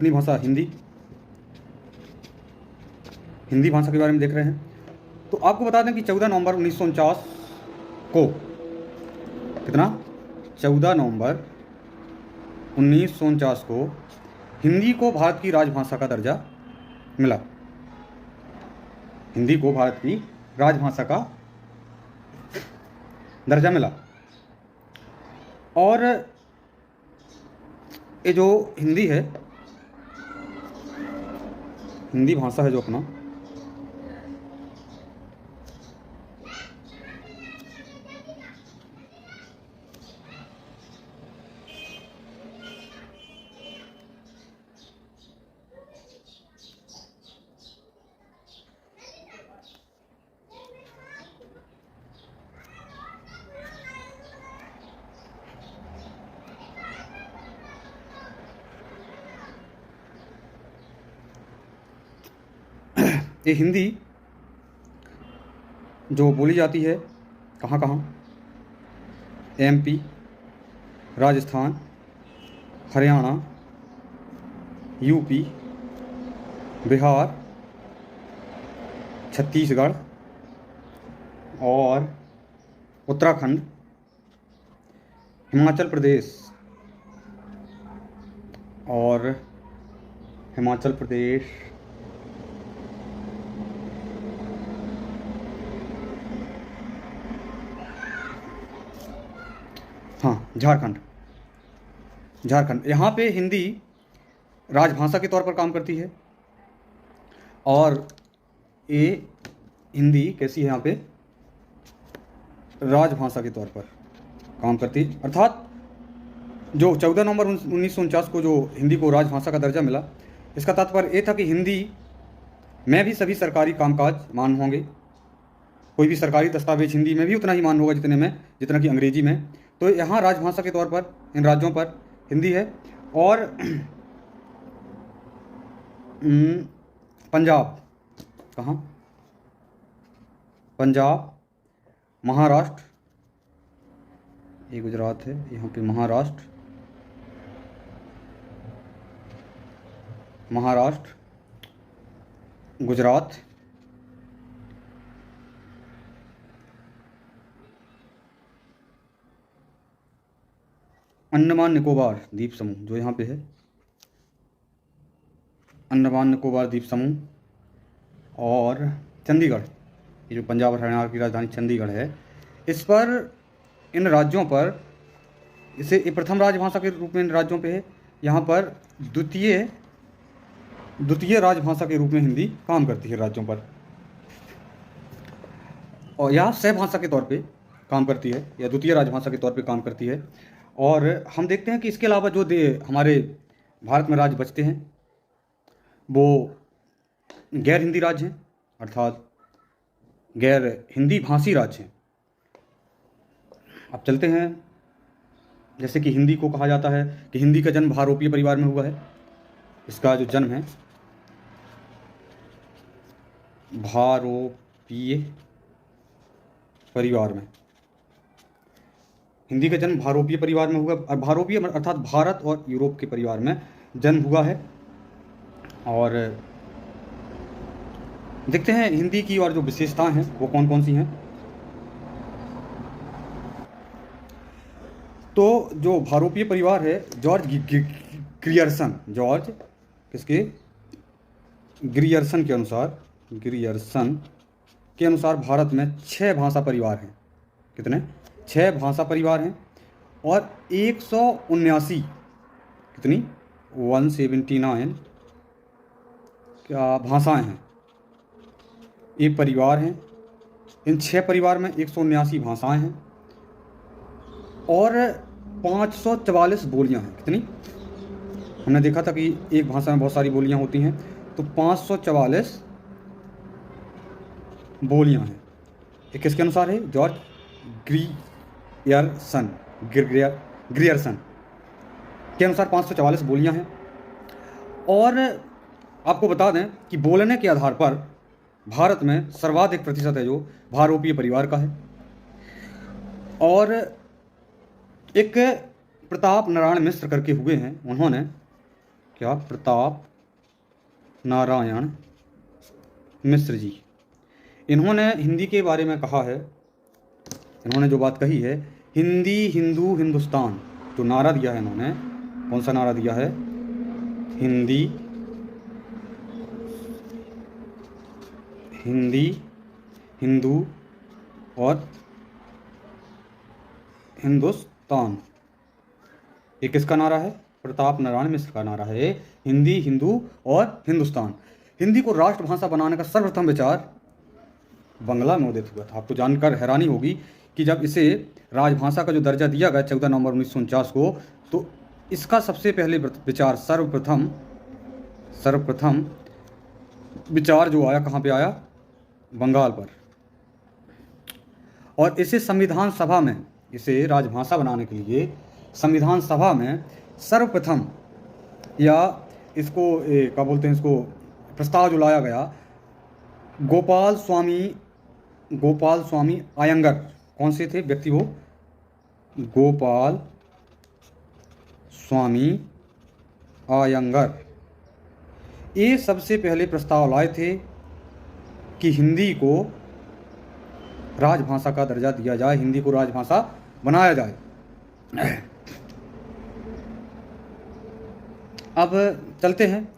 अपनी भाषा हिंदी, हिंदी भाषा के बारे में देख रहे हैं। तो आपको बता दें कि 14 नवंबर 1949 को, कितना, 14 नवंबर 1949 को हिंदी को भारत की राजभाषा का दर्जा मिला। हिंदी को भारत की राजभाषा का दर्जा मिला। और ये जो हिंदी है, हिंदी भाषा है जो अपना, ये हिंदी जो बोली जाती है कहाँ कहाँ, एमपी, राजस्थान, हरियाणा, यूपी, बिहार, छत्तीसगढ़ और उत्तराखंड, हिमाचल प्रदेश और हिमाचल प्रदेश, हाँ, झारखंड, झारखंड, यहाँ पे हिंदी राजभाषा के तौर पर काम करती है। और ये हिंदी कैसी है, यहाँ पे राजभाषा के तौर पर काम करती है। अर्थात जो 14 नवंबर 1949 को जो हिंदी को राजभाषा का दर्जा मिला, इसका तात्पर्य ये था कि हिंदी में भी सभी सरकारी कामकाज मान्य होंगे। कोई भी सरकारी दस्तावेज हिंदी में भी उतना ही मान्य होगा जितना कि अंग्रेजी में। तो यहाँ राजभाषा के तौर पर इन राज्यों पर हिंदी है। और पंजाब, कहाँ, पंजाब, महाराष्ट्र, ये गुजरात है, यहाँ पे महाराष्ट्र, गुजरात, अंडमान निकोबार द्वीप समूह जो यहाँ पे है, अंडमान निकोबार द्वीप समूह, और चंडीगढ़, ये जो पंजाब और हरियाणा की राजधानी चंडीगढ़ है, इस पर, इन राज्यों पर, इसे ये प्रथम राजभाषा के रूप में इन राज्यों पे है। यहाँ पर द्वितीय राजभाषा के रूप में हिंदी काम करती है राज्यों पर, और यहाँ सहभाषा के तौर पे काम करती है, या द्वितीय राजभाषा के तौर पे काम करती है। और हम देखते हैं कि इसके अलावा जो हमारे भारत में राज्य बचते हैं वो गैर हिंदी राज्य हैं, अर्थात गैर हिंदी भाषी राज्य हैं। अब चलते हैं, जैसे कि हिंदी को कहा जाता है कि हिंदी का जन्म भारोपीय परिवार में हुआ है। इसका जो जन्म है भारोपीय परिवार में, हिंदी का जन्म भारोपीय परिवार में हुआ। और भारोपीय अर्थात भारत और यूरोप के परिवार में जन्म हुआ है। और देखते हैं हिंदी की और जो विशेषताएं हैं वो कौन कौन सी हैं। तो जो भारोपीय परिवार है, जॉर्ज ग्रियर्सन के अनुसार भारत में 6 भाषा परिवार हैं। कितने? 6 भाषा परिवार हैं और 179, कितनी, 179 क्या भाषाएं हैं। ये परिवार हैं, इन 6 परिवार में 179 भाषाएं हैं और 544 बोलियां हैं। कितनी? हमने देखा था कि एक भाषा में बहुत सारी बोलियां होती हैं, तो 544 बोलियां हैं। ये किसके अनुसार है? जॉर्ज ग्रियर्सन के अनुसार 544 बोलियां हैं। और आपको बता दें कि बोलने के आधार पर भारत में सर्वाधिक प्रतिशत है जो भारोपीय परिवार का है। और एक प्रताप नारायण मिश्र करके हुए हैं, उन्होंने क्या? प्रताप नारायण मिश्र जी। इन्होंने हिंदी के बारे में कहा है, इन्होंने जो बात कही है, हिंदी हिंदू हिंदुस्तान, जो नारा दिया है इन्होंने, कौन सा नारा दिया है? हिंदी हिंदी हिंदू और हिंदुस्तान, ये किसका नारा है? प्रताप नारायण मिश्र का नारा है। हिंदी हिंदू और हिंदुस्तान। हिंदी को राष्ट्रभाषा बनाने का सर्वप्रथम विचार बंगला में उदित हुआ था। आपको जानकर हैरानी होगी कि जब इसे राजभाषा का जो दर्जा दिया गया 14 नवंबर 1949 को, तो इसका सबसे पहले विचार सर्वप्रथम विचार जो आया, कहाँ पे आया? बंगाल पर। और इसे संविधान सभा में, इसे राजभाषा बनाने के लिए संविधान सभा में सर्वप्रथम, या इसको क्या बोलते हैं, इसको प्रस्ताव जो लाया गया, गोपाल स्वामी आयंगर, कौन से थे व्यक्ति वो? गोपाल स्वामी आयंगर, ये सबसे पहले प्रस्ताव लाए थे कि हिंदी को राजभाषा का दर्जा दिया जाए, हिंदी को राजभाषा बनाया जाए। अब चलते हैं।